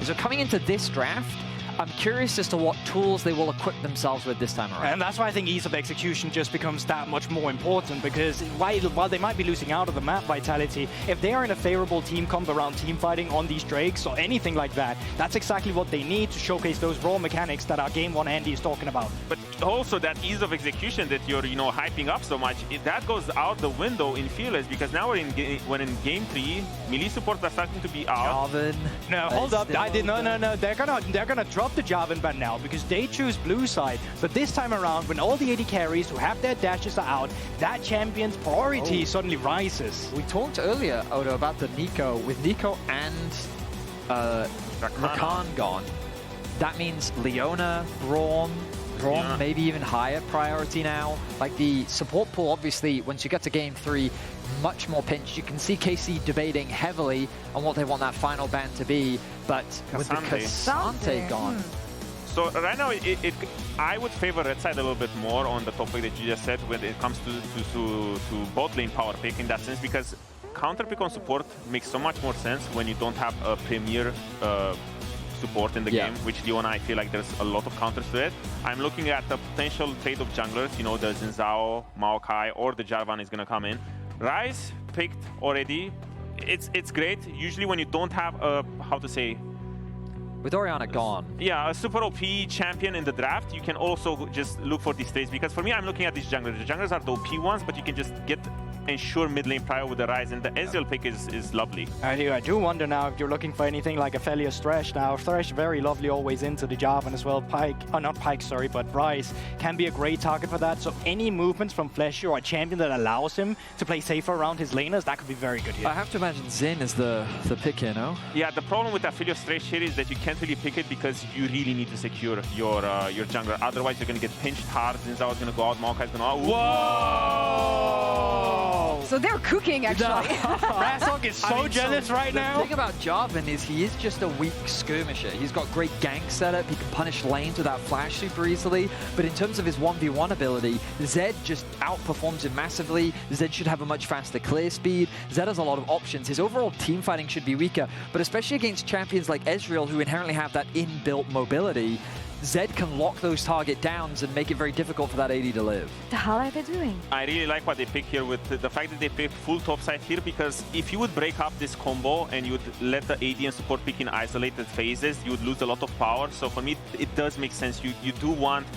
So coming into this draft, I'm curious as to what tools they will equip themselves with this time around. And that's why I think ease of execution just becomes that much more important, because while they might be losing out of the map vitality, if they are in a favorable team comp around team fighting on these Drakes or anything like that, that's exactly what they need to showcase those raw mechanics that our Game 1 Andy is talking about. But also that ease of execution that you're, hyping up so much, that goes out the window in Fearless, because now we're in Game 3, melee supports are starting to be out. Jarvan. No, hold up. No. They're gonna drop the Jarvan ban now because they choose blue side. But this time around, when all the AD carries who have their dashes are out, that champion's priority suddenly rises. We talked earlier, Odo, about the Nako. With Nako and Rakan gone, that means Leona, Braum, maybe even higher priority now. Like the support pool, obviously, once you get to Game 3, much more pinched. You can see KC debating heavily on what they want that final ban to be, but with the K'Sante gone. So right now, I would favor red side a little bit more on the topic that you just said when it comes to bot lane power pick in that sense, because counter pick on support makes so much more sense when you don't have a premier support in the game, which Leona, I feel like there's a lot of counters to it. I'm looking at the potential trade of junglers, the Zinzao, Maokai, or the Jarvan is going to come in. Ryze picked already. It's great. Usually when you don't have a, with Orianna gone. Yeah, a super OP champion in the draft, you can also just look for these trades, because for me, I'm looking at these junglers. The junglers are the OP ones, but you can just ensure mid lane prior with the Ryze, and the Ezreal pick is lovely. I do wonder now if you're looking for anything like a Felios Thresh now. Thresh very lovely always into the Jarvan as well. Not Pike, sorry, but Ryze can be a great target for that. So any movements from Fleshy or a champion that allows him to play safer around his laners, that could be very good here. I have to imagine Xin is the pick here, no? Yeah, the problem with that Felios Thresh here is that you can't really pick it because you really need to secure your jungler. Otherwise, you're going to get pinched hard. Zinzao is going to go out, Maokai is going to go out. Whoa! So they're cooking, actually. Rasok is so jealous right now. The thing about Jarvan is he is just a weak skirmisher. He's got great gank setup. He can punish lanes without flash super easily. But in terms of his 1v1 ability, Zed just outperforms him massively. Zed should have a much faster clear speed. Zed has a lot of options. His overall team fighting should be weaker. But especially against champions like Ezreal, who inherently have that inbuilt mobility, Zed can lock those target downs and make it very difficult for that AD to live. The hell are they doing? I really like what they pick here with the fact that they picked full topside here, because if you would break up this combo and you would let the AD and support pick in isolated phases, you would lose a lot of power. So for me, it does make sense. You do want,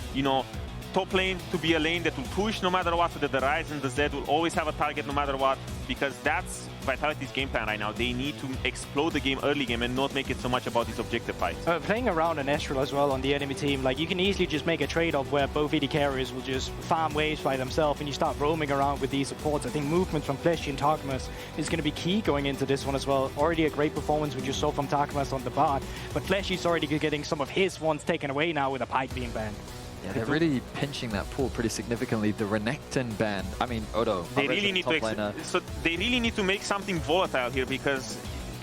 top lane to be a lane that will push no matter what, so that the Ryze and the Zed will always have a target no matter what, because that's Vitality's game plan right now. They need to explode the game early game and not make it so much about these objective fights. Playing around an Ezreal as well on the enemy team, like you can easily just make a trade-off where both AD carriers will just farm waves by themselves and you start roaming around with these supports. I think movement from Fleshy and Targamas is going to be key going into this one as well. Already a great performance we just saw from Targamas on the bot, but Fleshy's already getting some of his ones taken away now with a Pike being banned. Yeah, they're really pinching that pool pretty significantly. The Renekton ban, I mean, Odo. They really need they really need to make something volatile here, because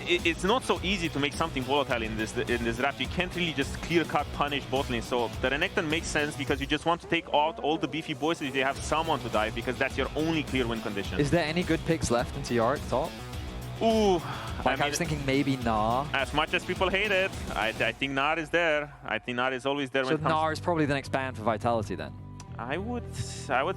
it's not so easy to make something volatile in this draft. You can't really just clear-cut punish bot lane. So the Renekton makes sense because you just want to take out all the beefy boys if they have someone to dive, because that's your only clear win condition. Is there any good picks left into Yorick top? Ooh, I was thinking maybe Gnar. As much as people hate it, I think Gnar is there. I think Gnar is always there. So Gnar is probably the next ban for Vitality then? I would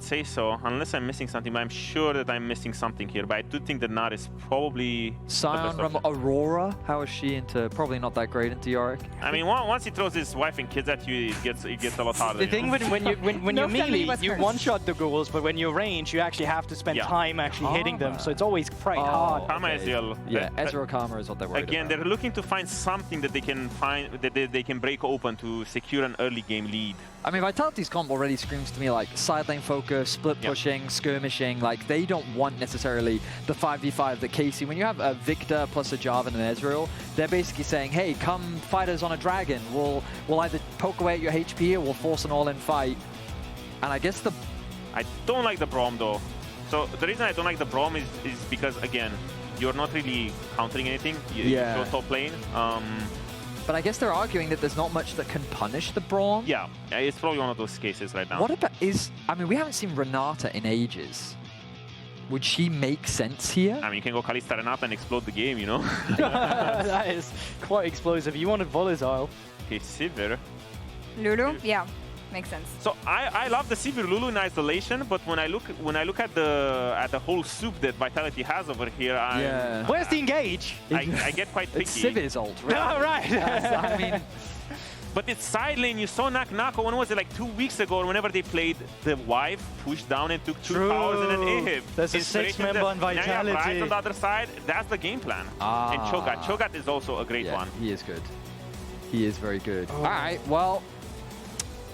say so, unless I'm missing something, but I'm sure that I'm missing something here. But I do think that Gnar is probably Sion from Aurora, how is she into, probably not that great into Yorick? I mean, once he throws his wife and kids at you, it gets a lot harder. The thing when you melee, you one-shot the ghouls, but when you range, you actually have to spend time actually hitting them, so it's always quite hard. Karma Ezreal. Yeah, Ezreal Karma is what they're worried about. They're looking to find something that they can they can break open to secure an early game lead. I mean, Vitality's comp already screams to me like side lane focus, split pushing, skirmishing. Like, they don't want necessarily the 5v5 that KC. When you have a Viktor plus a Jarvan and Ezreal, they're basically saying, hey, come fight us on a dragon. We'll either poke away at your HP or we'll force an all-in fight. And I guess I don't like the Braum, though. So the reason I don't like the Braum is because, again, you're not really countering anything. You go top lane. But I guess they're arguing that there's not much that can punish the Braum. Yeah, it's probably one of those cases right now. What about I mean, we haven't seen Renata in ages. Would she make sense here? I mean, you can go Caliste Renata and explode the game, you know? That is quite explosive. You wanted volatile. Okay, Sivir. Lulu? Yeah, makes sense. So I love the Sivir Lulu in isolation, but when I look at the whole soup that Vitality has over here, Where's the engage? I get quite picky. It's Sivir's ult, right? Oh, right. I mean, But it's side lane. You saw Nako, when was it, like 2 weeks ago, or whenever they played, the wife pushed down and took 2 towers and an AHIP. There's a Inspiration 6-member on Vitality. Now you have Ryze on the other side. That's the game plan. And Cho'Gath. Cho'Gath is also a great one. He is good. He is very good. All right, well,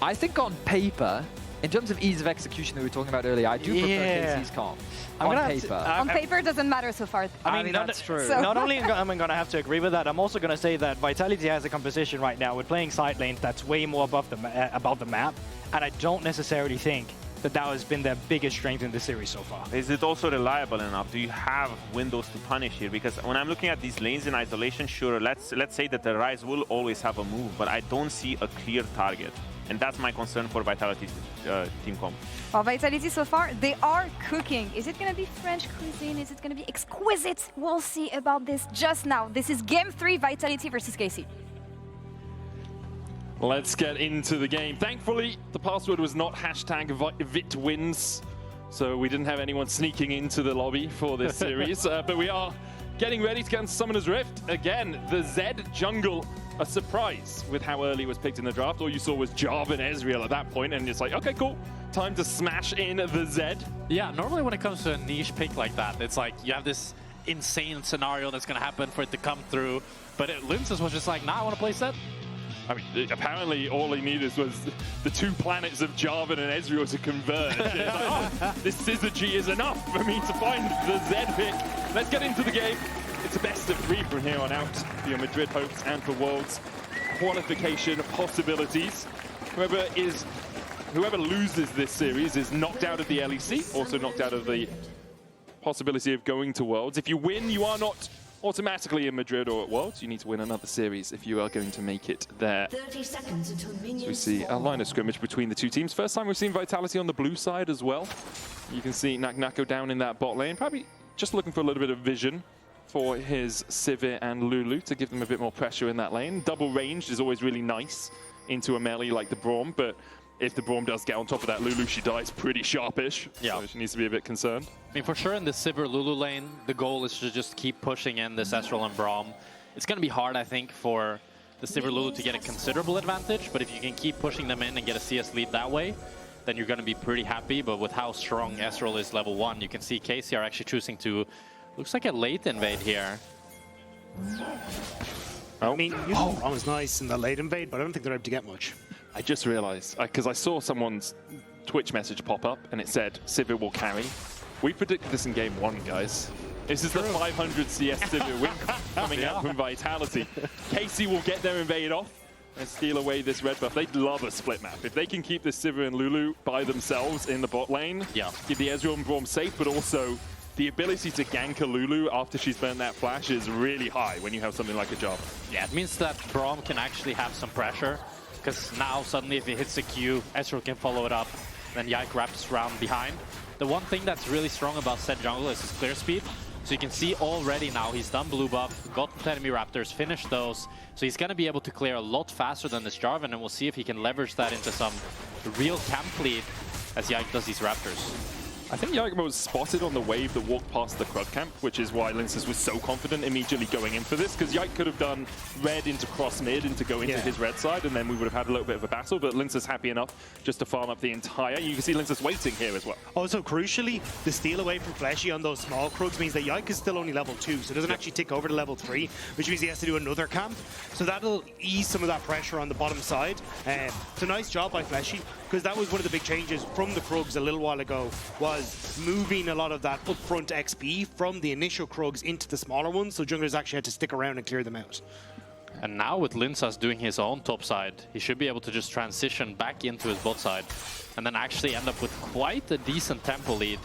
I think on paper, in terms of ease of execution that we were talking about earlier, I do prefer Casey's comp. On paper. On paper, it doesn't matter so far. I mean, that's true. So- Not only am I going to have to agree with that, I'm also going to say that Vitality has a composition right now with playing side lanes that's way more above the map, and I don't necessarily think that has been their biggest strength in the series so far. Is it also reliable enough? Do you have windows to punish here? Because when I'm looking at these lanes in isolation, sure, let's say that the Ryze will always have a move, but I don't see a clear target. And that's my concern for Vitality's team comp. Well, Vitality so far, they are cooking. Is it going to be French cuisine? Is it going to be exquisite? We'll see about this just now. This is Game 3, Vitality versus KC. Let's get into the game. Thankfully, the password was not hashtag VIT wins, so we didn't have anyone sneaking into the lobby for this series. But we are getting ready to get into Summoner's Rift. Again, the Zed jungle, a surprise with how early it was picked in the draft. All you saw was Jarvan Ezreal at that point, and it's like, okay, cool. Time to smash in the Zed. Yeah, normally when it comes to a niche pick like that, it's like you have this insane scenario that's going to happen for it to come through. But Lyncas was just like, nah, I want to play Zed. I mean, apparently all he needed was the 2 planets of Jarvan and Ezreal to converge. It's like, oh, this synergy is enough for me to find the Zed pick. Let's get into the game. It's a best of 3 from here on out for your Madrid hopes and for Worlds qualification possibilities. Whoever loses this series is knocked out of the LEC, also knocked out of the possibility of going to Worlds. If you win, you are not automatically in Madrid or at Worlds. You need to win another series if you are going to make it there. 30 seconds until minions. So we see a line of scrimmage between the 2 teams. First time we've seen Vitality on the blue side as well. You can see Nako down in that bot lane, probably just looking for a little bit of vision for his Sivir and Lulu to give them a bit more pressure in that lane. Double ranged is always really nice into a melee like the Braum, but if the Braum does get on top of that Lulu, she dies pretty sharpish. Yeah. So she needs to be a bit concerned. I mean, for sure in the Sivir Lulu lane, the goal is to just keep pushing in this Ezreal and Braum. It's going to be hard, I think, for the Sivir Lulu to get a considerable advantage, but if you can keep pushing them in and get a CS lead that way, then you're going to be pretty happy. But with how strong Ezreal is level 1, you can see KC are actually choosing to, looks like a late invade here. I mean, Braum is nice in the late invade, but I don't think they're able to get much. I just realized, because I saw someone's Twitch message pop up and it said Sivir will carry. We predicted this in game 1, guys. This is the 500 CS Sivir win coming out from Vitality. KC will get their invade off and steal away this red buff. They'd love a split map. If they can keep this Sivir and Lulu by themselves in the bot lane, keep the Ezreal and Braum safe, but also the ability to gank a Lulu after she's burnt that flash is really high when you have something like a Jarvan. Yeah, it means that Braum can actually have some pressure, because now suddenly if he hits the Q, Ezreal can follow it up, then Yike wraps around behind. The one thing that's really strong about Zed jungle is his clear speed. So you can see already now he's done blue buff, got the enemy raptors, finished those. So he's going to be able to clear a lot faster than this Jarvan, and we'll see if he can leverage that into some real camp lead as Yike does these raptors. I think Yike was spotted on the wave that walked past the Krug camp, which is why Lyncas was so confident immediately going in for this, because Yike could have done red into cross mid and to go into his red side, and then we would have had a little bit of a battle, but Lyncas happy enough just to farm up the entire. You can see Lyncas waiting here as well. Also, crucially, the steal away from Fleshy on those small Krugs means that Yike is still only level 2, so it doesn't actually tick over to level 3, which means he has to do another camp. So that'll ease some of that pressure on the bottom side. It's a nice job by Fleshy, because that was one of the big changes from the Krugs a little while ago, was moving a lot of that upfront XP from the initial Krugs into the smaller ones, so junglers actually had to stick around and clear them out. And now with Lyncas doing his own top side, he should be able to just transition back into his bot side and then actually end up with quite a decent tempo lead.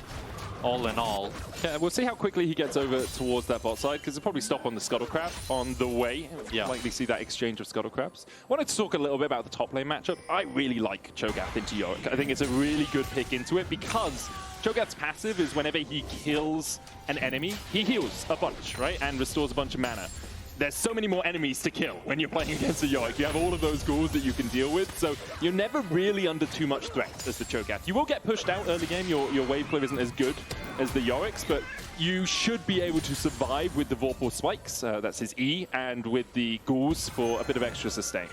all in all. Yeah, we'll see how quickly he gets over towards that bot side, because he'll probably stop on the Scuttle Crab on the way. Yeah. Likely see that exchange of Scuttle Crabs. Wanted to talk a little bit about the top lane matchup. I really like Cho'Gath into Yorick. I think it's a really good pick into it, because Cho'Gath's passive is whenever he kills an enemy, he heals a bunch, right? And restores a bunch of mana. There's so many more enemies to kill when you're playing against a Yorick. You have all of those ghouls that you can deal with, so you're never really under too much threat as the Cho'Gath. You will get pushed out early game. Your wave clear isn't as good as the Yorick's, but you should be able to survive with the Vorpal Spikes, that's his E, and with the ghouls for a bit of extra sustain.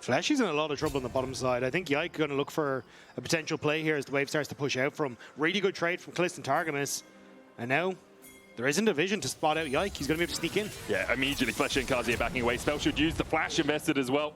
Fleshy's in a lot of trouble on the bottom side. I think Yike going to look for a potential play here as the wave starts to push out from. Really good trade from Caliste and Targamas. And now there isn't a vision to spot out Yike. He's going to be able to sneak in. Yeah, immediately Fleshy and Carzzy are backing away. Spell should use the flash invested as well.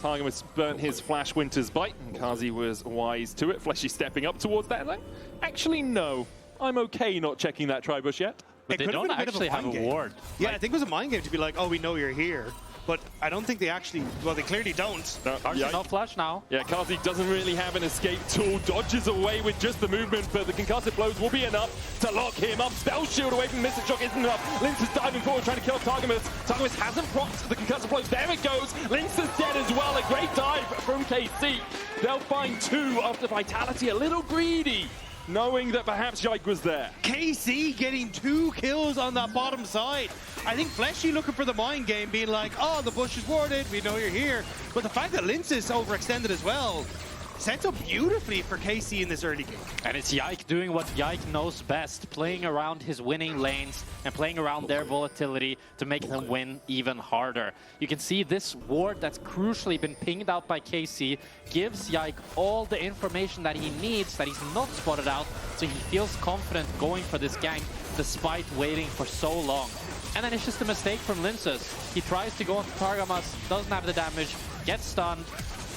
Targamas burnt his flash Winter's Bite, and Carzzy was wise to it. Fleshy stepping up towards that. Like, actually, no. I'm okay not checking that Tribush yet. But they don't actually have a ward. Yeah, I think it was a mind game to be like, oh, we know you're here. But I don't think they actually, well, they clearly don't. No, No flash now. Yeah, Carzzy doesn't really have an escape tool. Dodges away with just the movement, but the concussive blows will be enough to lock him up. Spell shield away from Mystic Shock isn't enough. Lyncas diving forward, trying to kill Targamas. Targamas hasn't procced the concussive blows. There it goes. Lyncas dead as well. A great dive from KC. They'll find 2 after Vitality. A little greedy, knowing that perhaps Yike was there. KC getting 2 kills on that bottom side. I think Fleshy looking for the mind game, being like, oh, the bush is warded, we know you're here. But the fact that Lyncas overextended as well sets up beautifully for KC in this early game. And it's Yike doing what Yike knows best, playing around his winning lanes and playing around their volatility to make them win even harder. You can see this ward that's crucially been pinged out by KC gives Yike all the information that he needs, that he's not spotted out, so he feels confident going for this gank despite waiting for so long. And then it's just a mistake from Lyncas. He tries to go into Targamas, doesn't have the damage, gets stunned,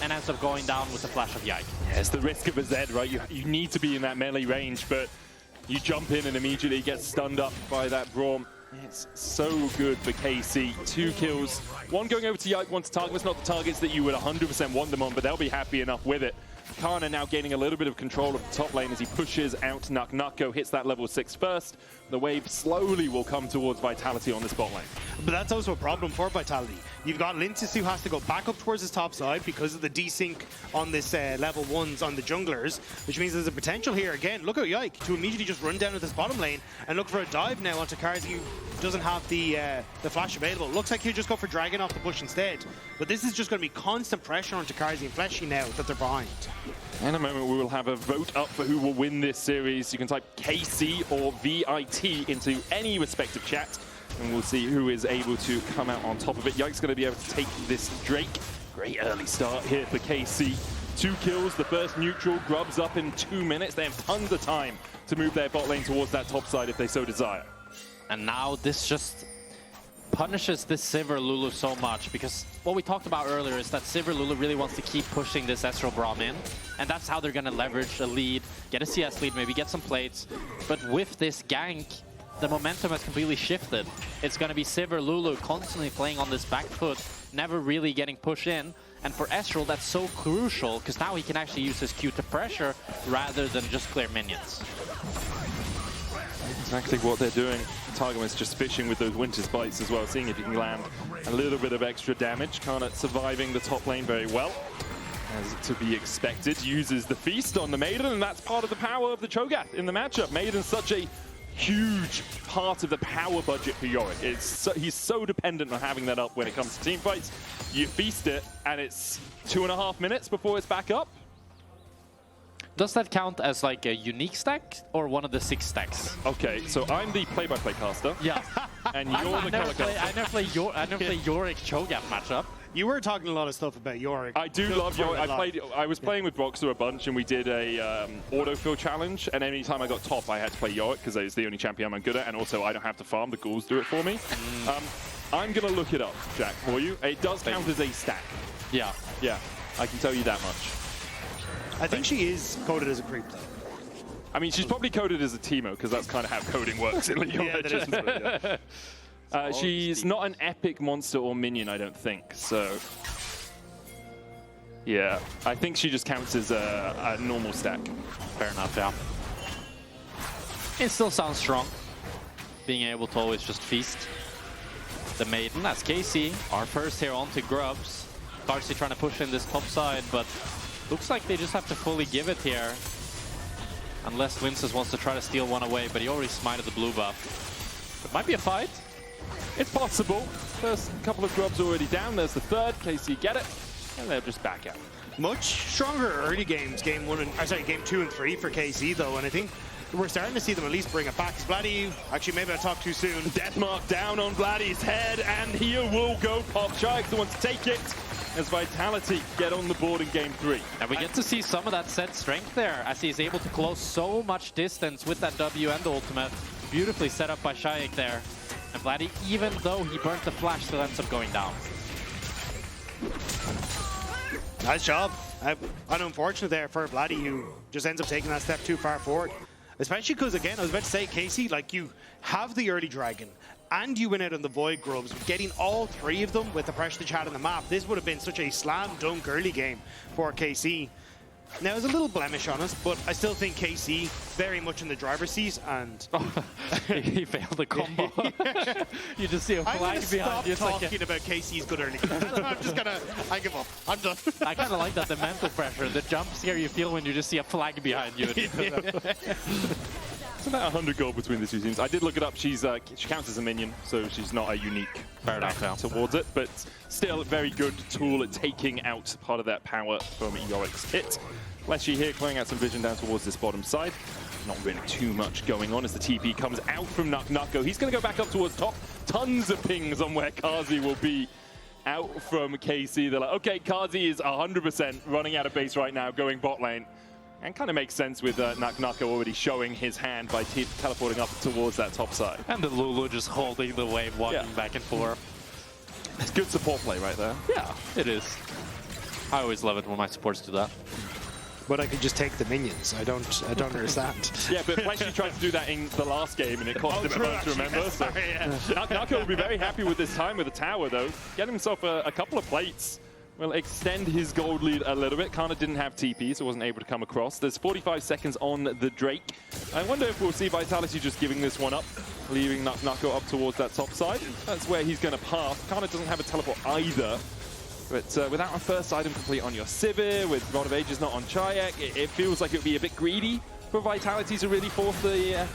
and ends up going down with the flash of Yike. Yeah, it's the risk of a Zed, right? You need to be in that melee range, but you jump in and immediately get stunned up by that Braum. It's so good for KC. 2 kills. 1 going over to Yike, 1 to Targamas. Not the targets that you would 100% want them on, but they'll be happy enough with it. Canna now gaining a little bit of control of the top lane as he pushes out Naak. Nako hits that level 6 first. The wave slowly will come towards Vitality on this bot lane. But that's also a problem for Vitality. You've got Lyncas who has to go back up towards his top side because of the desync on this level 1s on the junglers, which means there's a potential here. Again, look at Yike to immediately just run down to this bottom lane and look for a dive now onto Carzzy, who doesn't have the flash available. Looks like he'll just go for Dragon off the bush instead. But this is just going to be constant pressure onto Carzzy and Fleshy now that they're behind. In a moment, we will have a vote up for who will win this series. You can type KC or VIT into any respective chat, and we'll see who is able to come out on top of it. Yike's going to be able to take this Drake. Great early start here for KC. 2 kills, the first neutral, grubs up in 2 minutes. They have tons of time to move their bot lane towards that top side if they so desire. And now this just punishes this Sivir Lulu so much, because what we talked about earlier is that Sivir Lulu really wants to keep pushing this Ezreal Braum in, and that's how they're going to leverage a lead, get a CS lead, maybe get some plates. But with this gank, the momentum has completely shifted. It's going to be Sivir Lulu constantly playing on this back foot, never really getting pushed in. And for Ezreal, that's so crucial, because now he can actually use his Q to pressure rather than just clear minions. Exactly what they're doing. Targamas just fishing with those Winter's Bites as well, seeing if he can land a little bit of extra damage. Canna surviving the top lane very well, as to be expected. Uses the Feast on the Maiden, and that's part of the power of the Cho'Gath in the matchup. Maiden's such a huge part of the power budget for Yorick. He's so dependent on having that up when it comes to team fights. You feast it, and it's 2.5 minutes before it's back up. Does that count as like a unique stack or one of the 6 stacks? Okay, so I'm the play-by-play caster. Yeah. And you're the color caster. I never play Yorick Cho'Gath matchup. You were talking a lot of stuff about Yorick. I do love Yorick. I was playing with Broxer a bunch, and we did a autofill challenge, and any time I got top, I had to play Yorick because it's the only champion I'm good at, and also I don't have to farm. The ghouls do it for me. I'm going to look it up, Jack, for you. It does count as a stack. Yeah. Yeah, I can tell you that much. I think she is coded as a creep, though. I mean, she's probably coded as a Teemo, because that's kind of how coding works in League of Legends. She's not an epic monster or minion, I don't think, so... Yeah, I think she just counts as a normal stack. Fair enough, yeah. It still sounds strong, being able to always just feast the Maiden. That's KC, our first here onto Grubs. Carzzy trying to push in this top side, but looks like they just have to fully give it here. Unless Lyncas wants to try to steal one away, but he already smited the blue buff. It might be a fight. It's possible. First couple of Grubs already down. There's the third. KC get it, and they'll just back out. Much stronger early games, game 2 and 3 for KC though, and I think we're starting to see them at least bring it back. Vladi, actually maybe I talked too soon. Deathmark down on Vladi's head, and here will go Pop. Czajek's the one to take it as Vitality get on the board in game 3. And we get to see some of that set strength there, as he's able to close so much distance with that W and the ultimate. Beautifully set up by Czajek there. And Vladi, even though he burnt the flash, still ends up going down. Nice job. Unfortunate there for Vladi, who just ends up taking that step too far forward. Especially because, again, I was about to say, KC, like, you have the early dragon, and you win out on the Void Grubs, getting all 3 of them with the pressure that you had on the map. This would have been such a slam dunk early game for KC. Now, there's a little blemish on us, but I still think KC very much in the driver's seat, and... He failed the combo. You just see a flag behind you. I'm talking about KC's good early game. I'm just gonna... I give up. I'm done. I kind of like that, the mental pressure, the jump scare you feel when you just see a flag behind you. It's about 100 gold between the two teams. I did look it up. She counts as a minion, so she's not a unique towards it, but still a very good tool at taking out part of that power from Yorick's hit. Fleshy here clearing out some vision down towards this bottom side. Not really too much going on as the TP comes out from Nako. He's going to go back up towards top. Tons of pings on where Carzzy will be out from KC. They're like, okay, Carzzy is 100% running out of base right now, going bot lane. And kind of makes sense with Nako already showing his hand by teleporting up towards that top side. And the Lulu just holding the wave, walking back and forth. It's good support play right there. Yeah, it is. I always love it when my supports do that. But I could just take the minions. I don't understand. Yeah, but Fleshy tried to do that in the last game and it cost him a bunch, remember? So Nako will be very happy with this time with the tower though. Get himself a couple of plates. Will extend his gold lead a little bit. Canna didn't have TP, so wasn't able to come across. There's 45 seconds on the Drake. I wonder if we'll see Vitality just giving this one up, leaving Nako up towards that top side. That's where he's going to pass. Canna doesn't have a teleport either. But without a first item complete on your Sivir, with Rod of Ages not on Czajek, it feels like it would be a bit greedy for Vitality to really force the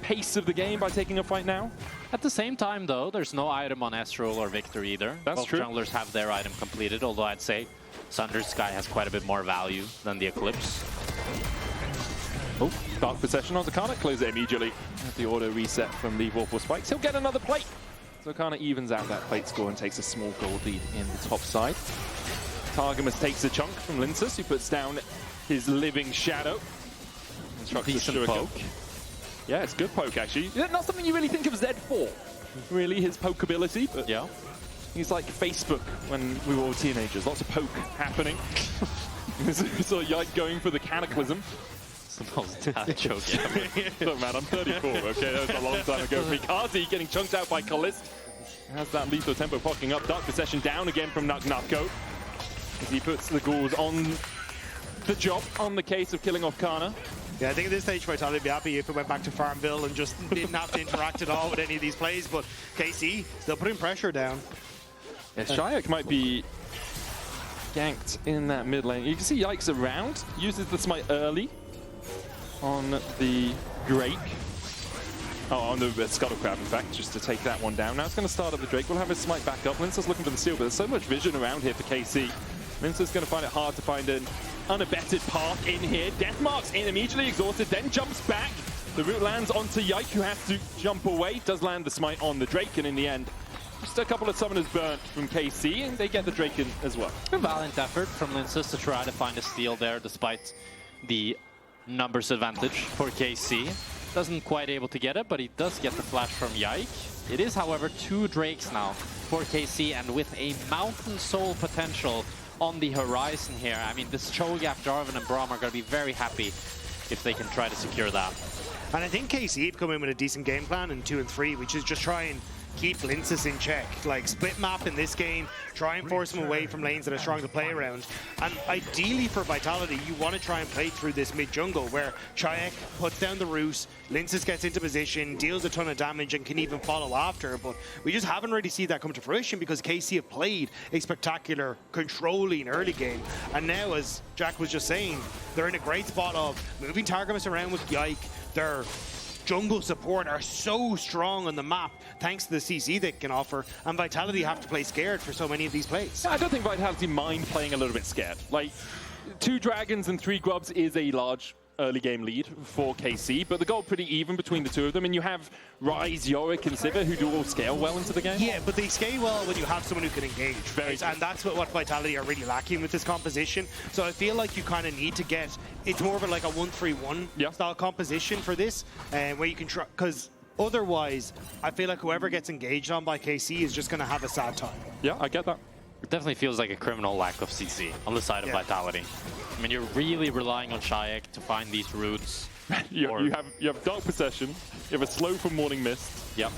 pace of the game by taking a fight now. At the same time, though, there's no item on Ezreal or Viktor either. That's true. Both junglers have their item completed, although I'd say Sundered Sky has quite a bit more value than the Eclipse. Oh, Dark Possession onto Canna, close it immediately. With the auto reset from the Vorpal Spikes, he'll get another plate. So Canna evens out that plate score and takes a small gold lead in the top side. Targamas takes a chunk from Lyncas, who puts down his living shadow. Decent poke. Yeah, it's good poke, actually. Not something you really think of Zed for, really, his poke ability, but yeah, he's like Facebook when we were all teenagers. Lots of poke happening. So Yike going for the Cataclysm. Look, man, I'm 34, okay? That was a long time ago for me. Carzzy getting chunked out by Caliste. Has that lethal tempo popping up. Dark Possession down again from Nako. As he puts the ghouls on the job, on the case of killing off Canna. Yeah, I think at this stage Vitality would be happy if it went back to Farmville and just didn't have to interact at all with any of these plays, but KC still putting pressure down. Yeah, Czajek might be ganked in that mid lane. You can see Yike's around, uses the smite early on the Drake. Oh, on the Scuttlecrab, in fact, just to take that one down. Now it's going to start up the Drake. We'll have his smite back up. Lyncas looking for the seal, but there's so much vision around here for KC. Lyncas going to find it hard to find an unabetted path in here. Deathmark's in immediately, exhausted, then jumps back. The root lands onto Yike, who has to jump away. Does land the smite on the Drake, and in the end, just a couple of summoners burnt from KC, and they get the Drake in as well. A valiant effort from Lyncas to try to find a steal there, despite the numbers advantage for KC. Doesn't quite able to get it, but he does get the flash from Yike. It is, however, 2 Drakes now for KC, and with a Mountain Soul potential on the horizon here. I mean, this Cho'Gath, Jarvan, and Braum are going to be very happy if they can try to secure that. And I think KC have come in with a decent game plan in 2 and 3, which is just try and keep Lyncas in check. Like, split map in this game, try and force him away from lanes that are strong to play around. And ideally for Vitality, you want to try and play through this mid-jungle where Czajek puts down the root, Lyncas gets into position, deals a ton of damage and can even follow after. But we just haven't really seen that come to fruition because KC have played a spectacular, controlling early game. And now, as Jack was just saying, they're in a great spot of moving Targamas around with Yike. Their jungle support are so strong on the map thanks to the CC they can offer, and Vitality have to play scared for so many of these plays. I don't think Vitality mind playing a little bit scared. Like, 2 dragons and 3 grubs is a large early game lead for KC, but the goal pretty even between the two of them, and you have Ryze, Yorick, and Sivir who do all scale well into the game. Yeah, but they scale well when you have someone who can engage, right? And that's what Vitality are really lacking with this composition. So I feel like you kind of need to get, it's more of like a 1-3-1 style composition for this, where you can try, because otherwise I feel like whoever gets engaged on by KC is just going to have a sad time. Yeah, I get that. It definitely feels like a criminal lack of CC on the side of Vitality. I mean, you're really relying on Czajek to find these roots. you have Dark Possession, you have a slow from Morning Mist. Yep.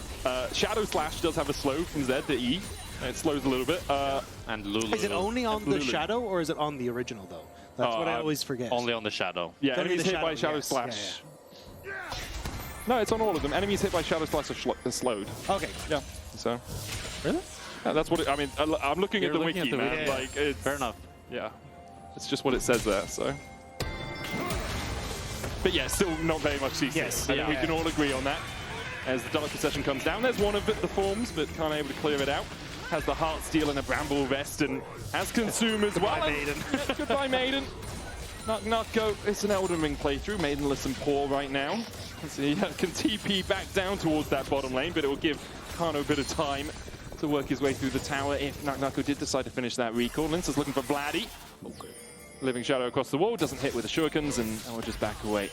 Shadow Slash does have a slow from Z to E. It slows a little bit. And Lulu. Is it only on the Shadow or is it on the original though? That's what I always forget. Only on the Shadow. Yeah, enemies hit by Shadow Slash. No, it's on all of them. Enemies hit by Shadow Slash are slowed. Okay. Yeah. So. Really? Yeah, that's what I mean. I'm looking at the wiki, man. Yeah. Like, it's, fair enough. Yeah. It's just what it says there, so. But yeah, still not very much CC. Yes. I think we can all agree on that. As the Dark Possession comes down, there's one of the forms, but can't able to clear it out. Has the Heart Steel and a Bramble Vest, and has Consume as well. Goodbye, Maiden. Goodbye, Maiden. Nako, it's an Elden Ring playthrough. Maidenless and poor right now. So he can TP back down towards that bottom lane, but it will give Kano a bit of time to work his way through the tower if Nako did decide to finish that recall. Lyncas looking for Vladi. Okay. Living Shadow across the wall, doesn't hit with the shurikens, and we'll just back away.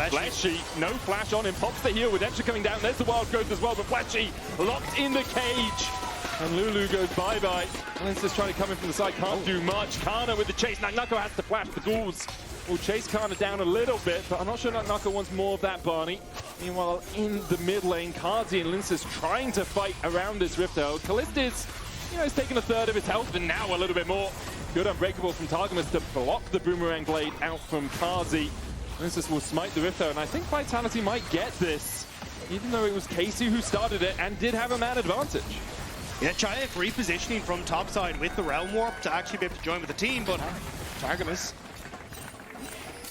Flashy, no flash on him, pops the heal, Redemption coming down, there's the wild growth as well, but Flashy locked in the cage. And Lulu goes bye-bye. Lyncas trying to come in from the side, can't do much. Canna with the chase, Nako has to flash, the ghouls will chase Canna down a little bit, but I'm not sure Nako wants more of that, Barney. Meanwhile, in the mid lane, Carzzy and Lyncas trying to fight around this Rift Herald. Caliste is, he's taking a third of his health, and now a little bit more. Good Unbreakable from Targamas to block the Boomerang Blade out from Carzzy. Lyncas will smite the Rift Herald, and I think Vitality might get this, even though it was Casey who started it and did have a man advantage. Yeah, Czajek repositioning from topside with the Realm Warp to actually be able to join with the team, but Targamas.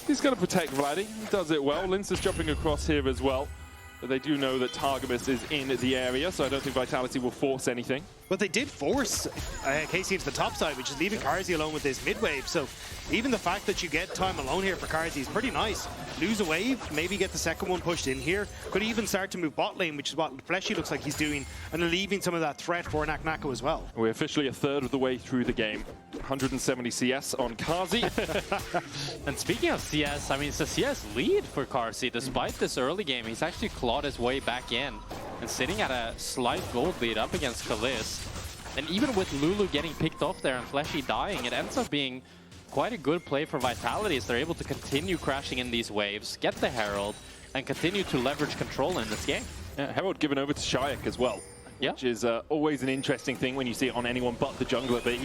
He's going to protect Vladi. He does it well. Lyncas jumping across here as well. But they do know that Targamas is in the area, so I don't think Vitality will force anything. But they did force KC into the top side, which is leaving Carzzy alone with this mid-wave. So even the fact that you get time alone here for Carzzy is pretty nice. Lose a wave, maybe get the second one pushed in here. Could even start to move bot lane, which is what Fleshy looks like he's doing, and relieving some of that threat for Nako as well. We're officially a third of the way through the game. 170 CS on Carzzy. And speaking of CS, I mean, it's a CS lead for Carzzy. Despite this early game, he's actually clawed his way back in and sitting at a slight gold lead up against Caliste. And even with Lulu getting picked off there and Fleshy dying, it ends up being quite a good play for Vitality as they're able to continue crashing in these waves, get the Herald, and continue to leverage control in this game. Yeah, Herald given over to Czajek as well. Yeah. Which is always an interesting thing when you see it on anyone but the jungler. But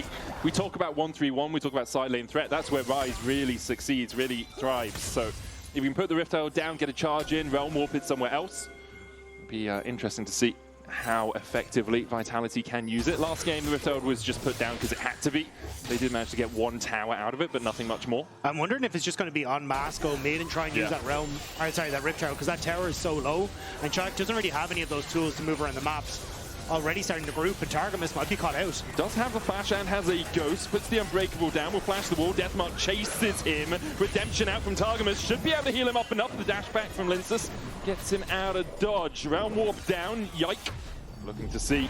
we talk about 1-3-1, we talk about side lane threat. That's where Ryze really succeeds, really thrives. So if you can put the Rift Herald down, get a charge in, Realm Warp it somewhere else, it'd be interesting to see how effectively Vitality can use it. Last game, the Rift Herald was just put down because it had to be. They did manage to get one tower out of it, but nothing much more. I'm wondering if it's just going to be on mask, go mid and try and use that realm, or sorry, that Rift Herald, because that tower is so low, and Czajek doesn't really have any of those tools to move around the maps. Already starting to group, and Targamas might be caught out. Does have a flash and has a ghost, puts the Unbreakable down, will flash the wall, Deathmark chases him, Redemption out from Targamas, should be able to heal him up enough, the dash back from Lyncas, gets him out of dodge, Realm Warp down, Yike, looking to see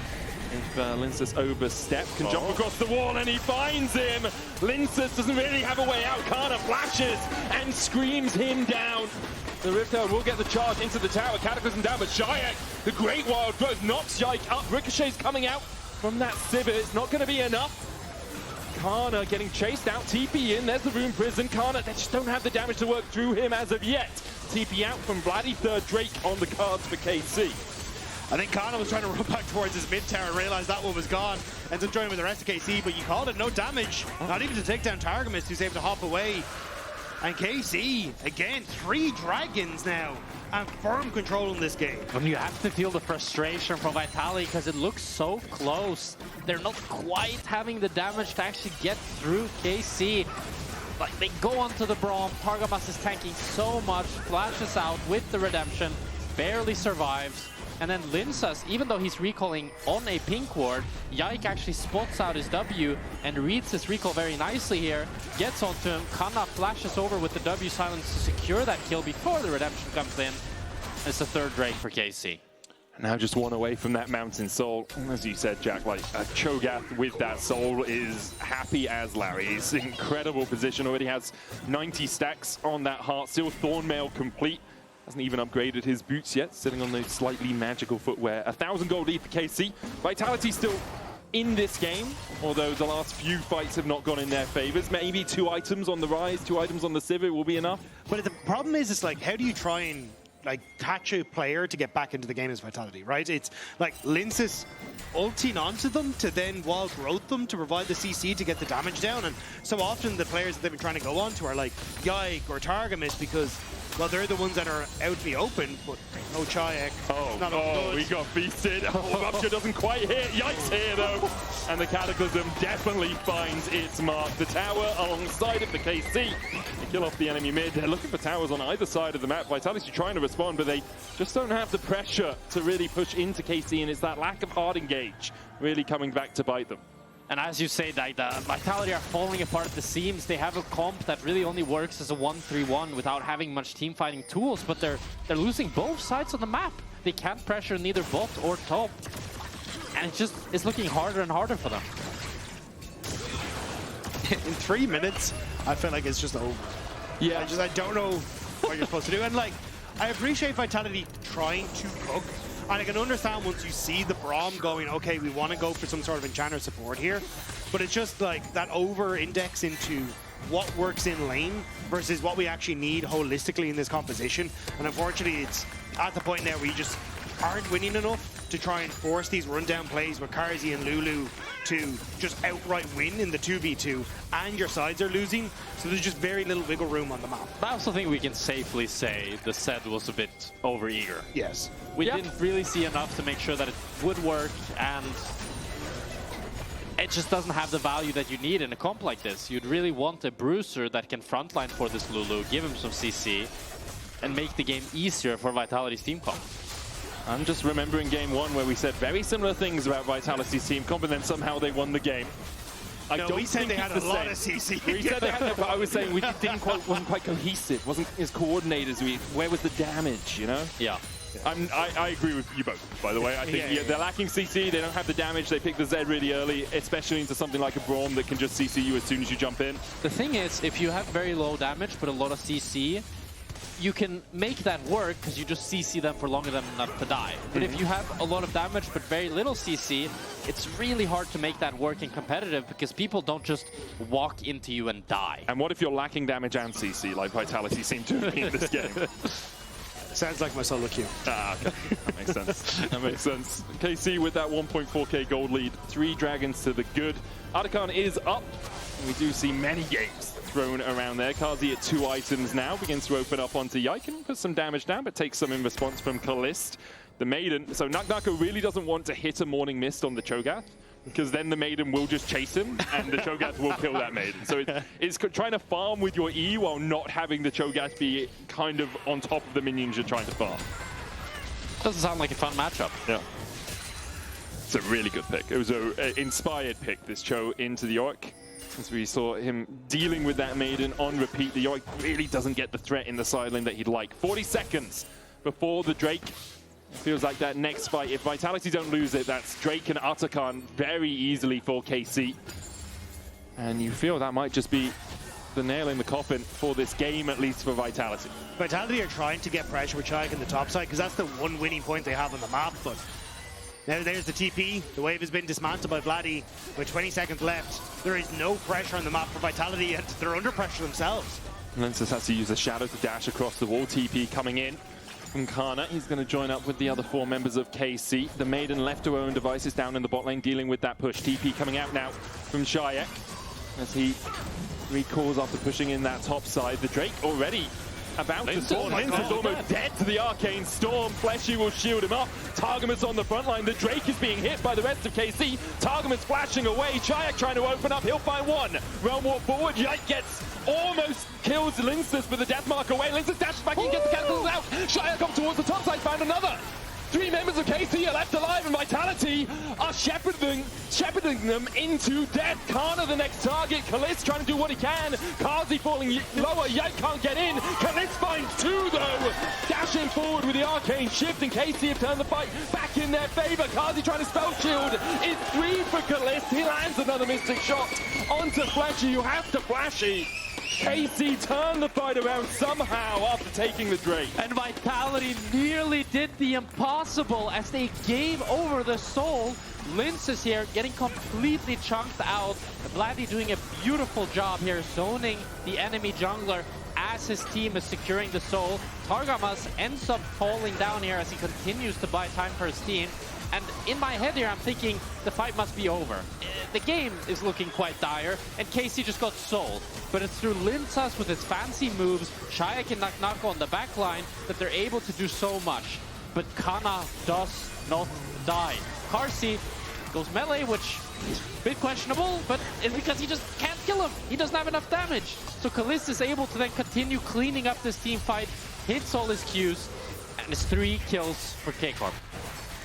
if Lyncas overstep, can jump across the wall and he finds him, Lyncas doesn't really have a way out, Canna flashes and screams him down. The Rift Herald will get the charge into the tower, Cataclysm down, but Czajek, the Great Wild Growth, knocks Yike up. Ricochet's coming out from that Sivir. It's not going to be enough. Canna getting chased out, TP in, there's the Rune Prison. Canna, they just don't have the damage to work through him as of yet. TP out from Vladi. Third Drake on the cards for KC. I think Canna was trying to run back towards his mid tower and realized that one was gone. Ends up joining with the rest of KC, but you called it, no damage. Not even to take down Targamas, who's able to hop away. And KC, again, 3 dragons now, and firm control in this game. When you have to feel the frustration from Vitality because it looks so close. They're not quite having the damage to actually get through KC. Like, they go onto the Braum, Targamas is tanking so much, flashes out with the redemption, barely survives. And then Lyncas, even though he's recalling on a pink ward, Yike actually spots out his W and reads his recall very nicely here, gets onto him, Canna flashes over with the W silence to secure that kill before the redemption comes in. It's the third Drake for KC. Now just one away from that Mountain Soul. As you said, Jack, like Cho'Gath with that Soul is happy as Larry. He's in incredible position, already has 90 stacks on that Heart Seal, Thornmail complete. Hasn't even upgraded his boots yet, sitting on those slightly magical footwear. 1,000 gold lead for KC. Vitality still in this game, although the last few fights have not gone in their favors. Maybe 2 items on the Ryze, 2 items on the Sivir will be enough. But the problem is, it's like, how do you try and catch a player to get back into the game as Vitality, right? It's like Lyncas ulting onto them to then wall growth them to provide the CC to get the damage down. And so often the players that they've been trying to go on to are like Yike or Targamas because, well, they're the ones that are out in the open, but no Czajek. We got feasted. Rupture doesn't quite hit. Yike's here, though. And the Cataclysm definitely finds its mark. The tower alongside of the KC. They kill off the enemy mid. They're looking for towers on either side of the map. Vitality trying to respond, but they just don't have the pressure to really push into KC, and it's that lack of hard engage really coming back to bite them. And as you say, Dagda, Vitality are falling apart at the seams. They have a comp that really only works as a 1-3-1 without having much team fighting tools, but they're losing both sides of the map. They can't pressure neither bot or top. And it's looking harder and harder for them. In 3 minutes, I feel like it's just over. Yeah. I don't know what you're supposed to do. And like, I appreciate Vitality trying to cook. And I can understand once you see the Braum going, okay, we want to go for some sort of enchanter support here. But it's just like that over-index into what works in lane versus what we actually need holistically in this composition. And unfortunately, it's at the point now where you just aren't winning enough to try and force these rundown plays with Carzzy and Lulu to just outright win in the 2v2, and your sides are losing, so there's just very little wiggle room on the map. I also think we can safely say the set was a bit over-eager. Yes. We didn't really see enough to make sure that it would work, and it just doesn't have the value that you need in a comp like this. You'd really want a bruiser that can frontline for this Lulu, give him some CC, and make the game easier for Vitality's team comp. I'm just remembering game 1 where we said very similar things about Vitality's team comp, and then somehow they won the game. We said they had a lot of CC. We said they had, but I was saying wasn't quite cohesive, wasn't as coordinated as where was the damage, you know? Yeah. I agree with you both, by the way. I think they're lacking CC, they don't have the damage, they pick the Zed really early, especially into something like a Braum that can just CC you as soon as you jump in. The thing is, if you have very low damage but a lot of CC, you can make that work because you just CC them for longer than enough to die. But if you have a lot of damage but very little CC, it's really hard to make that work in competitive because people don't just walk into you and die. And what if you're lacking damage and CC, like Vitality seem to be in this game? Sounds like my solo queue. Ah, okay. That makes sense. That makes sense. KC with that 1.4k gold lead, 3 dragons to the good. Artican is up, and we do see many games thrown around there. Carzzy at 2 items now, begins to open up onto Yike and put some damage down, but takes some in response from Caliste. The Maiden, so Nako really doesn't want to hit a Morning Mist on the Cho'Gath, because then the Maiden will just chase him, and the Cho'Gath will kill that Maiden. So it's trying to farm with your E while not having the Cho'Gath be kind of on top of the minions you're trying to farm. Doesn't sound like a fun matchup. Yeah. It's a really good pick. It was an inspired pick, this Cho into the Yorick. As we saw him dealing with that Maiden on repeat, the Yorick really doesn't get the threat in the side lane that he'd like. 40 seconds before the Drake. Feels like that next fight, if Vitality don't lose it, that's Drake and Artican very easily for KC. And you feel that might just be the nail in the coffin for this game, at least for Vitality. Vitality are trying to get pressure with Czajek in the top side, because that's the one winning point they have on the map, but now there's the TP. The wave has been dismantled by Vladi with 20 seconds left. There is no pressure on the map for Vitality, and they're under pressure themselves. Lyncas has to use a shadow to dash across the wall. TP coming in from Canna. He's going to join up with the other 4 members of KC. The Maiden left her own devices down in the bot lane, dealing with that push. TP coming out now from Czajek as he recalls after pushing in that top side. The Drake already about to spawn. Lyncas almost dead to the Arcane Storm. Fleshy will shield him up. Targamas on the front line. The Drake is being hit by the rest of KC. Targamas flashing away. Czajek trying to open up. He'll find one. Realm walk forward. Yike gets almost kills Lyncas with the death mark away. Lyncas dashes back in, gets the castles out. Czajek up towards the top side, found another. 3 members of KC are left alive, and Vitality are shepherding them into death. Canna the next target. Caliste trying to do what he can. Carzzy falling lower. Yike can't get in. Caliste finds 2 though. Dashing forward with the arcane shift, and KC have turned the fight back in their favor. Carzzy trying to spell shield. It's 3 for Caliste. He lands another mystic shot onto Fleshy, who has to flashy. KC turned the fight around somehow after taking the Drake. And Vitality nearly did the impossible as they gave over the soul. Lyncas here getting completely chunked out. Vladi doing a beautiful job here, zoning the enemy jungler as his team is securing the soul. Targamas ends up falling down here as he continues to buy time for his team. And in my head here, I'm thinking the fight must be over. The game is looking quite dire, and KC just got sold. But it's through Lyncas with his fancy moves, Czajek and Nako on the back line, that they're able to do so much. But Canna does not die. Carzzy goes melee, which is a bit questionable, but it's because he just can't kill him. He doesn't have enough damage. So Caliste is able to then continue cleaning up this team fight, hits all his Qs, and it's 3 kills for K-Corp.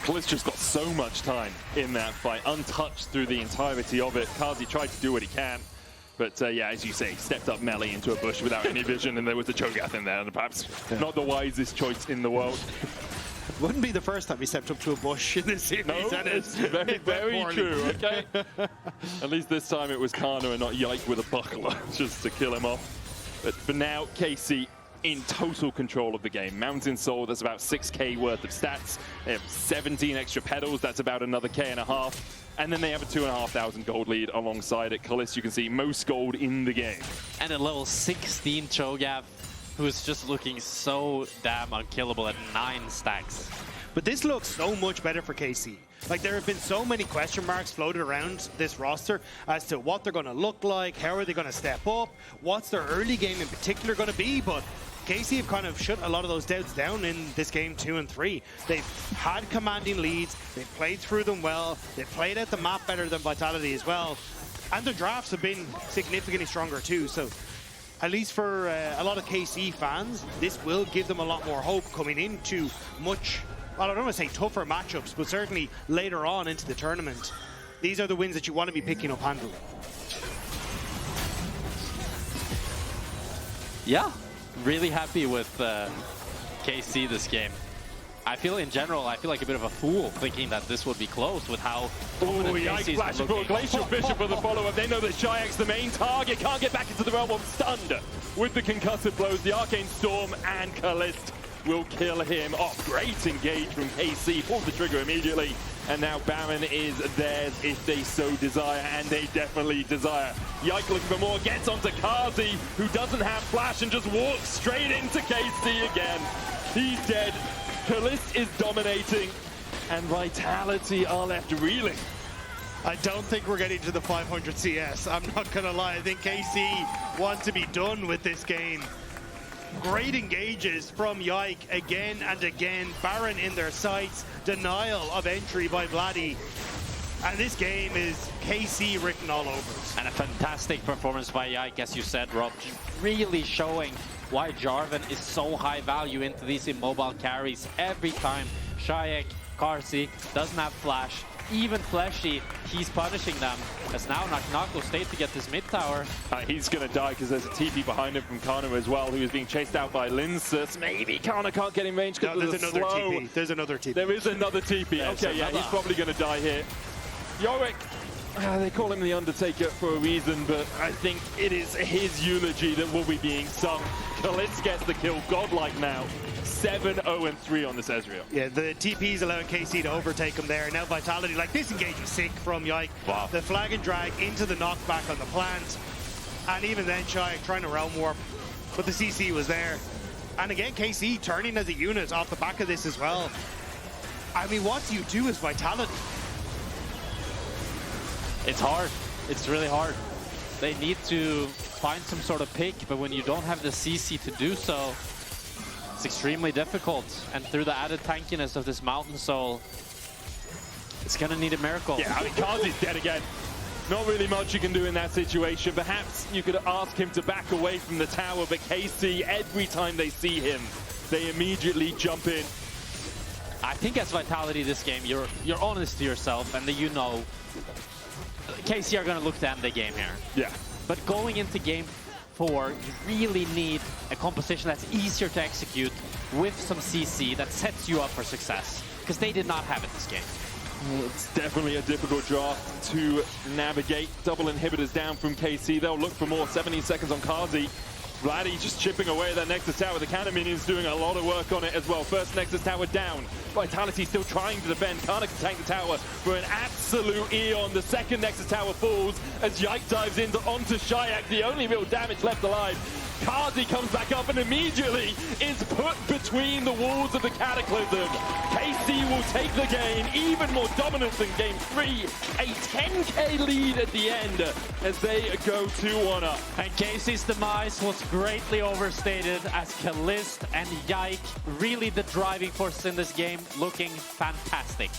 Caliste just got so much time in that fight, untouched through the entirety of it. Carzzy tried to do what he can, but yeah, as you say, stepped up melee into a bush without any vision, and there was a Cho'Gath in there, and perhaps not the wisest choice in the world. Wouldn't be the first time he stepped up to a bush in this series. No, it's very, very true, okay? At least this time it was Canna and not Yike with a buckler just to kill him off. But for now, KC in total control of the game. Mountain Soul, that's about 6k worth of stats. They have 17 extra pedals, that's about another K and a half. And then they have a 2,500 gold lead alongside it. Caliste, you can see most gold in the game. And a level 16 Cho'Gath, who's just looking so damn unkillable at 9 stacks. But this looks so much better for KC. Like, there have been so many question marks floated around this roster as to what they're going to look like, how are they going to step up, what's their early game in particular going to be, but KC have kind of shut a lot of those doubts down in this game 2 and 3. They've had commanding leads, they've played through them well, they've played out the map better than Vitality as well, and their drafts have been significantly stronger too. So at least for a lot of KC fans, this will give them a lot more hope coming into much, well, I don't want to say tougher matchups, but certainly later on into the tournament. These are the wins that you want to be picking up handily. Yeah, really happy with KC this game. I feel in general, I feel like a bit of a fool thinking that this would be close with how Yike flashing for a Glacial Vision for the follow-up. They know that Czajek's the main target, can't get back into the realm of stunned with the concussive blows. The Arcane Storm and Caliste will kill him off. Great engage from KC, pulled the trigger immediately, and now Baron is theirs if they so desire, and they definitely desire. Yike looking for more, gets onto Carzzy, who doesn't have flash and just walks straight into KC again. He's dead. Caliste is dominating, and Vitality are left reeling. I don't think we're getting to the 500 CS. I'm not going to lie. I think KC want to be done with this game. Great engages from Yike again and again. Baron in their sights. Denial of entry by Vladi. And this game is KC written all over it. And a fantastic performance by Yike, as you said, Rob. Really showing why Jarvan is so high value into these immobile carries every time. Czajek, Carzzy doesn't have flash. Even Fleshy, he's punishing them. As now Nako stayed to get this mid tower. He's going to die because there's a TP behind him from Canna as well, who is being chased out by Lyncas. Maybe Canna can't get in range because there's another TP. There's another TP. There is another TP. Okay, yeah, he's probably going to die here. Yorick, they call him the Undertaker for a reason, but I think it is his eulogy that will be being sung. Caliste gets the kill, godlike now. 7-0-3 on this Ezreal. Yeah, the TP's allowing KC to overtake him there. Now Vitality, like, this engage was sick from Yike. Wow. The flag and drag into the knockback on the plant. And even then, Czajek trying to realm warp. but the CC was there. And again, KC turning as a unit off the back of this as well. I mean, what do you do as Vitality? It's hard. It's really hard. They need to find some sort of pick, but when you don't have the CC to do so, it's extremely difficult. And through the added tankiness of this Mountain Soul, it's gonna need a miracle. Yeah, I mean, Carzzy's dead again. Not really much you can do in that situation. Perhaps you could ask him to back away from the tower, but KC, every time they see him, they immediately jump in. I think as Vitality this game, you're honest to yourself, and that you know KC are gonna look to end the game here. Yeah. But going into game 4, you really need a composition that's easier to execute with some CC that sets you up for success, because they did not have it this game. Well, it's definitely a difficult draft to navigate. Double inhibitors down from KC. They'll look for more. 17 seconds on Carzzy. Vladi just chipping away at that Nexus tower. The Canna minions doing a lot of work on it as well. First Nexus tower down. Vitality still trying to defend. Canna can tank the tower for an absolute eon. The second Nexus tower falls as Yike dives onto Czajek. The only real damage left alive. Carzzy comes back up and immediately is put between the walls of the Cataclysm. KC will take the game, even more dominant than game 3. A 10k lead at the end as they go 2-1 up. And KC's demise was greatly overstated as Caliste and Yike, really the driving force in this game, looking fantastic.